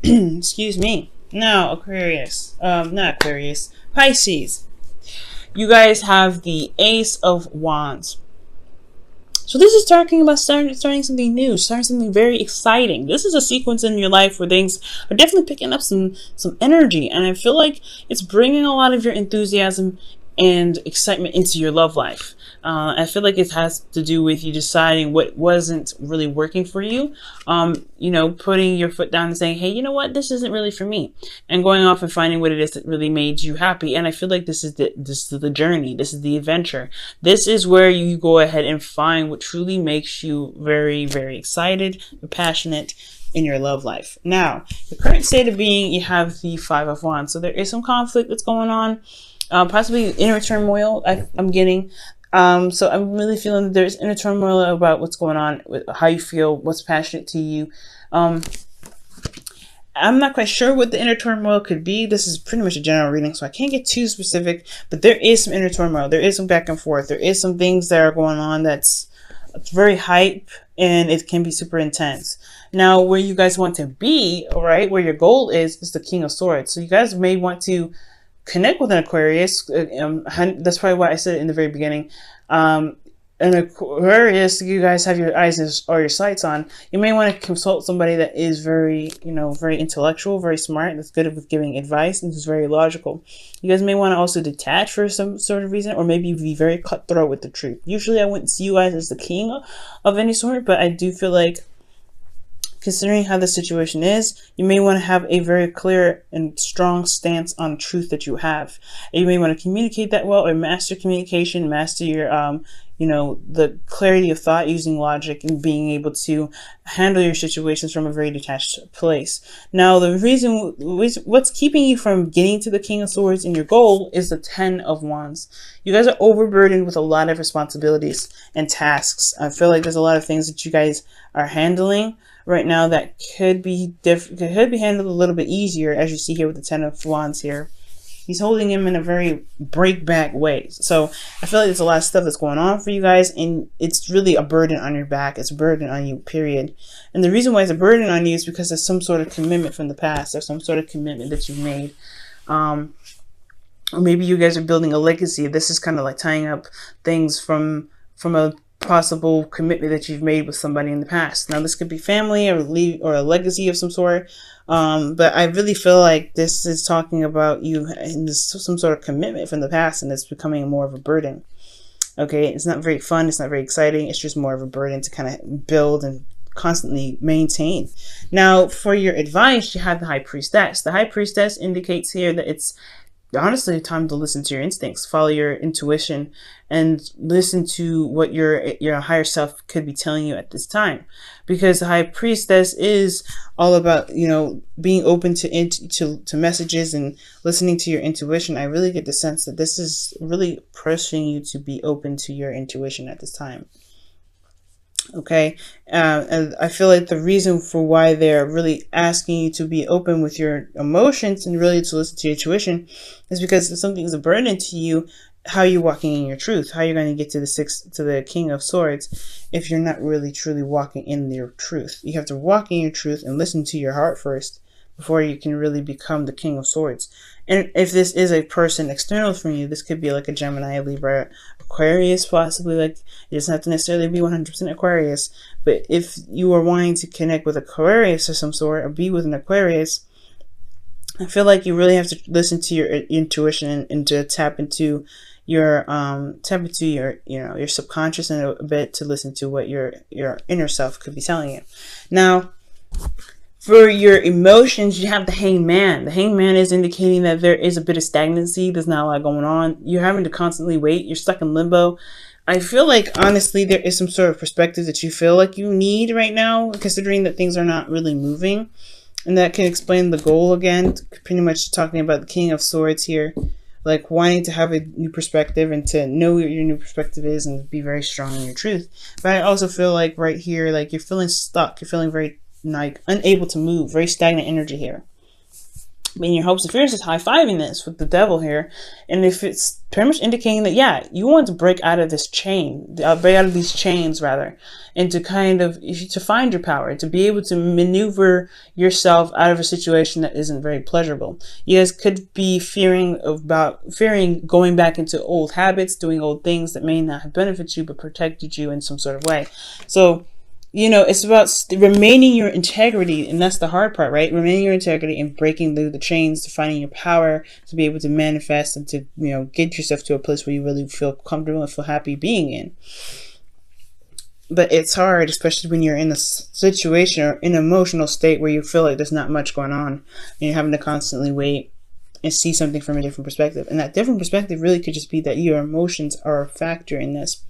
Excuse me. Now, Aquarius. Not Aquarius. Pisces. You guys have the Ace of Wands. So this is talking about starting something new, starting something very exciting. This is a sequence in your life where things are definitely picking up some energy, and I feel like it's bringing a lot of your enthusiasm and excitement into your love life. I feel like it has to do with you deciding what wasn't really working for you. Putting your foot down and saying, hey, you know what, this isn't really for me, and going off and finding what it is that really made you happy. And I feel like this is the journey. This is the adventure. This is where you go ahead and find what truly makes you very, very excited, passionate in your love life. Now, the current state of being, you have the Five of Wands. So there is some conflict that's going on. Possibly inner turmoil I'm getting. So I'm really feeling that there's inner turmoil about what's going on, with how you feel, what's passionate to you. I'm not quite sure what the inner turmoil could be. This is pretty much a general reading, so I can't get too specific, but there is some inner turmoil. There is some back and forth. There is some things that are going on it's very hype, and it can be super intense. Now, where you guys want to be, all right, where your goal is the King of Swords. So you guys may want to connect with an Aquarius. That's probably why I said it in the very beginning. An Aquarius, you guys have your eyes or your sights on. You may want to consult somebody that is very, very intellectual, very smart, that's good with giving advice, and is very logical. You guys may want to also detach for some sort of reason, or maybe be very cutthroat with the truth. Usually I wouldn't see you guys as the king of any sort, but I do feel like, considering how the situation is, you may want to have a very clear and strong stance on truth that you have. And you may want to communicate that well, or master communication, master your, the clarity of thought using logic, and being able to handle your situations from a very detached place. Now, the reason, what's keeping you from getting to the King of Swords in your goal is the Ten of Wands. You guys are overburdened with a lot of responsibilities and tasks. I feel like there's a lot of things that you guys are handling right now that could be handled a little bit easier, as you see here with the Ten of Wands here. He's holding him in a very break-back way. So I feel like there's a lot of stuff that's going on for you guys, and it's really a burden on your back. It's a burden on you, period. And the reason why it's a burden on you is because there's some sort of commitment from the past. There's some sort of commitment that you've made. Or maybe you guys are building a legacy. This is kind of like tying up things from a possible commitment that you've made with somebody in the past. Now, this could be family or a legacy of some sort. But I really feel like this is talking about you and some sort of commitment from the past, and it's becoming more of a burden. Okay, it's not very fun. It's not very exciting. It's just more of a burden to kind of build and constantly maintain. Now, for your advice, you have the High Priestess. The High Priestess indicates here that it's honestly time to listen to your instincts, follow your intuition, and listen to what your higher self could be telling you at this time. Because the High Priestess is all about, being open to messages and listening to your intuition. I really get the sense that this is really pushing you to be open to your intuition at this time. Okay, and I feel like the reason for why they're really asking you to be open with your emotions and really to listen to your intuition is because if something is a burden to you, how are you walking in your truth? How are you going to get to the King of Swords if you're not really truly walking in your truth? You have to walk in your truth and listen to your heart first before you can really become the King of Swords. And if this is a person external from you, this could be like a Gemini, Libra, Aquarius, possibly. Like, it doesn't have to necessarily be 100% Aquarius. But if you are wanting to connect with Aquarius of some sort, or be with an Aquarius, I feel like you really have to listen to your intuition and to tap into your your subconscious in a bit, to listen to what your inner self could be telling you. Now, for your emotions, you have the Hangman. The Hangman is indicating that there is a bit of stagnancy. There's not a lot going on. You're having to constantly wait. You're stuck in limbo. I feel like, honestly, there is some sort of perspective that you feel like you need right now, considering that things are not really moving. And that can explain the goal again, pretty much talking about the King of Swords here. Like, wanting to have a new perspective and to know what your new perspective is and be very strong in your truth. But I also feel like right here, like, you're feeling stuck. You're feeling very, like, unable to move. Very stagnant energy here. in your hopes and fears is high-fiving this with the devil here. And if it's pretty much indicating that, yeah, you want to break out of this chain, break out of these chains rather, and to kind of, to find your power, to be able to maneuver yourself out of a situation that isn't very pleasurable. You guys could be fearing going back into old habits, doing old things that may not have benefited you, but protected you in some sort of way. So, you know, it's about remaining your integrity, and that's the hard part, right? Remaining your integrity and breaking through the chains to finding your power, to be able to manifest and to, you know, get yourself to a place where you really feel comfortable and feel happy being in. But it's hard, especially when you're in a situation or in an emotional state where you feel like there's not much going on, and you're having to constantly wait and see something from a different perspective. And that different perspective really could just be that your emotions are a factor in this.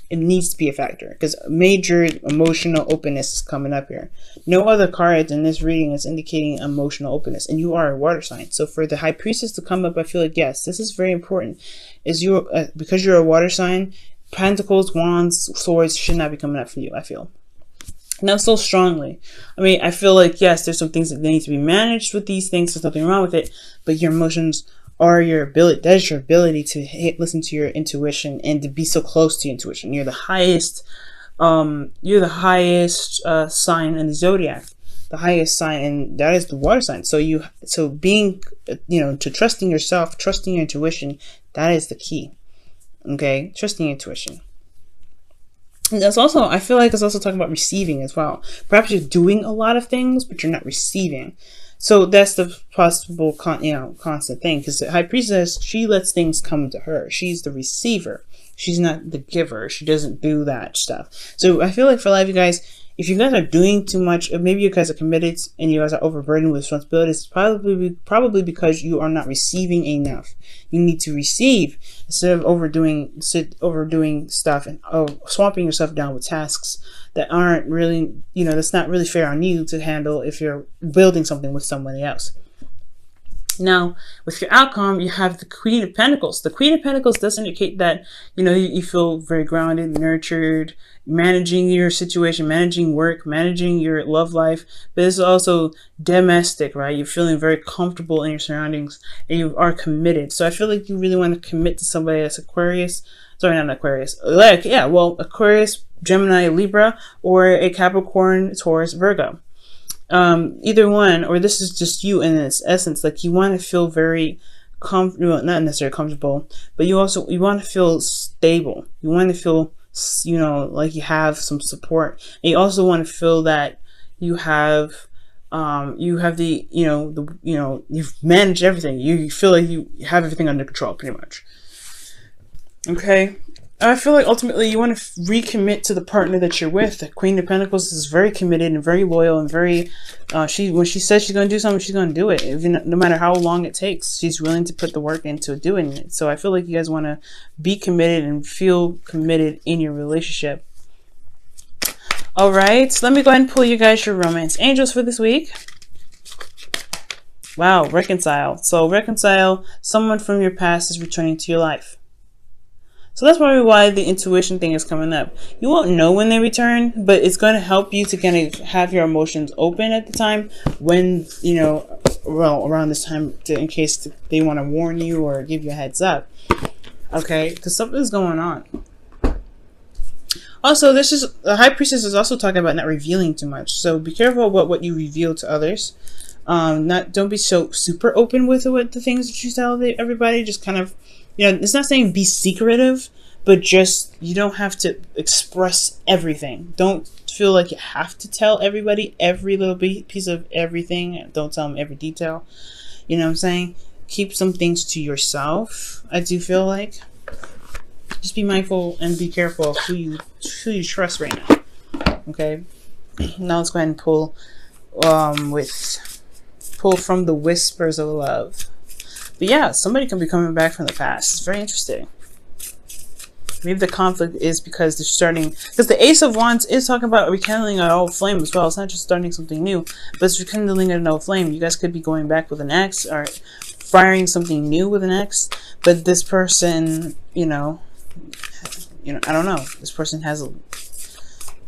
It needs to be a factor because major emotional openness is coming up here. No other cards in this reading is indicating emotional openness, and you are a water sign. So for the High Priestess to come up, I feel like, yes, this is very important. Is you because you're a water sign, Pentacles, Wands, Swords should not be coming up for you, I feel. Not so strongly. I mean, I feel like, yes, there's some things that need to be managed with these things. There's nothing wrong with it, but your emotions are your ability. That is your ability to listen to your intuition and to be so close to your intuition. You're the highest sign in the zodiac, the highest sign, and that is the water sign. So being, you know, to trusting yourself, trusting your intuition, that is the key. Okay, trusting your intuition. And that's also, I feel like it's also talking about receiving as well. Perhaps you're doing a lot of things, but you're not receiving. So that's the possible, constant thing. Because the High Priestess, she lets things come to her. She's the receiver. She's not the giver. She doesn't do that stuff. So I feel like for a lot of you guys, if you guys are doing too much, or maybe you guys are committed and you guys are overburdened with responsibilities, probably because you are not receiving enough. You need to receive instead of overdoing stuff and swamping yourself down with tasks that aren't really, you know, that's not really fair on you to handle if you're building something with somebody else. Now, with your outcome, you have the Queen of Pentacles. The Queen of Pentacles does indicate that, you know, you feel very grounded, nurtured, managing your situation, managing work, managing your love life. But it's also domestic, right? You're feeling very comfortable in your surroundings and you are committed. So I feel like you really want to commit to somebody that's Aquarius. Sorry, not Aquarius. Aquarius, Gemini, Libra, or a Capricorn, Taurus, Virgo. Either one, or this is just you in its essence. Like, you want to feel very comfortable, not necessarily comfortable, but you want to feel stable. You want to feel, you know, like you have some support. And you also want to feel that you have you've managed everything. You feel like you have everything under control, pretty much. Okay. I feel like ultimately you want to recommit to the partner that you're with. The Queen of Pentacles is very committed and very loyal and very, when she says she's going to do something, she's going to do it. No matter how long it takes, she's willing to put the work into doing it. So I feel like you guys want to be committed and feel committed in your relationship. All right, so let me go ahead and pull you guys your romance angels for this week. Wow, reconcile. So reconcile, someone from your past is returning to your life. So that's probably why the intuition thing is coming up. You won't know when they return, but it's going to help you to kind of have your emotions open at the time when, you know, well, around this time, in case they want to warn you or give you a heads up. Okay, because something's going on. Also, the High Priestess is also talking about not revealing too much. So be careful about what you reveal to others. Don't be so super open with the things that you tell everybody. Just kind of, you know, it's not saying be secretive, but just, you don't have to express everything. Don't feel like you have to tell everybody every little piece of everything. Don't tell them every detail. You know what I'm saying? Keep some things to yourself, I do feel like. Just be mindful and be careful of who you trust right now. Okay? Now let's go ahead and pull from the Whispers of Love. But yeah, somebody can be coming back from the past. It's very interesting. Maybe the conflict is because they're starting, because the Ace of Wands is talking about rekindling an old flame as well. It's not just starting something new, but it's rekindling an old flame. You guys could be going back with an ex or firing something new with an ex. But this person, you know, I don't know. This person has,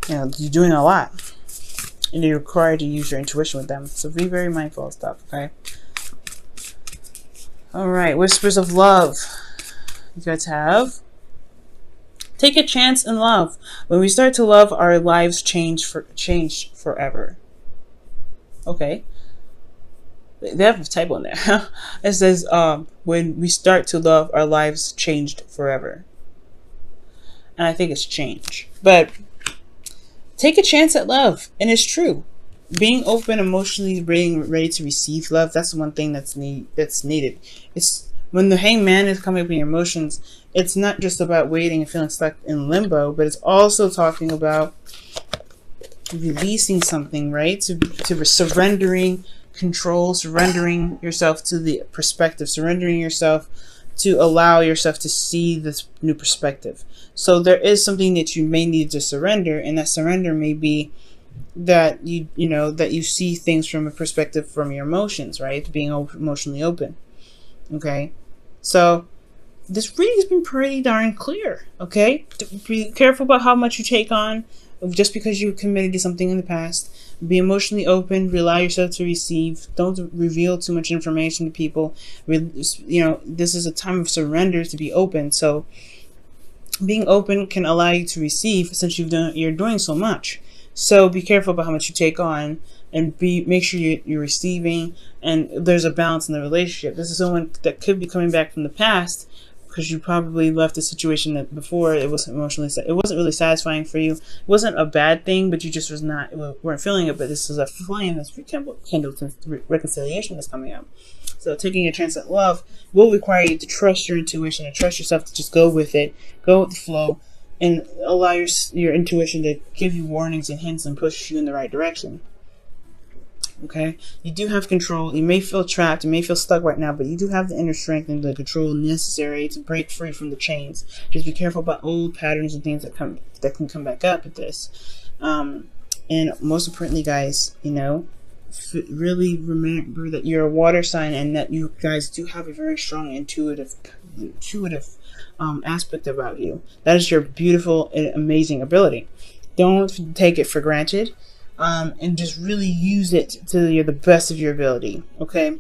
you're doing a lot, and you're required to use your intuition with them. So be very mindful of stuff. Okay. All right, whispers of love. You guys have, take a chance in love. When we start to love, our lives change forever. Okay. They have a typo in there. It says, when we start to love, our lives changed forever. And I think it's change. But take a chance at love. And it's true. Being open, emotionally being ready to receive love, that's the one thing that's needed. It's when the hangman is coming up in your emotions, it's not just about waiting and feeling stuck in limbo, but it's also talking about releasing something, right? To surrendering control, surrendering yourself to the perspective, surrendering yourself to allow yourself to see this new perspective. So there is something that you may need to surrender, and that surrender may be that that you see things from a perspective from your emotions, right? Being emotionally open. Okay, so this reading has been pretty darn clear. Okay, be careful about how much you take on just because you committed to something in the past. Be emotionally open. Allow yourself to receive. Don't reveal too much information to people. This is a time of surrender, to be open. So being open can allow you to receive, since you're doing so much. So be careful about how much you take on, and make sure you're receiving, and there's a balance in the relationship. This is someone that could be coming back from the past, because you probably left a situation that before it wasn't really satisfying for you. It wasn't a bad thing, but you just weren't feeling it. But this is a flame that's rekindled since reconciliation is coming up. So taking a chance at love will require you to trust your intuition and trust yourself to just go with it, go with the flow, and allow your intuition to give you warnings and hints and push you in the right direction. Okay, you do have control. You may feel trapped, you may feel stuck right now, but you do have the inner strength and the control necessary to break free from the chains. Just be careful about old patterns and things that can come back up with this. And most importantly, guys, really remember that you're a water sign, and that you guys do have a very strong intuitive aspect about you. That is your beautiful and amazing ability. Don't take it for granted. And just really use it to the best of your ability. Okay,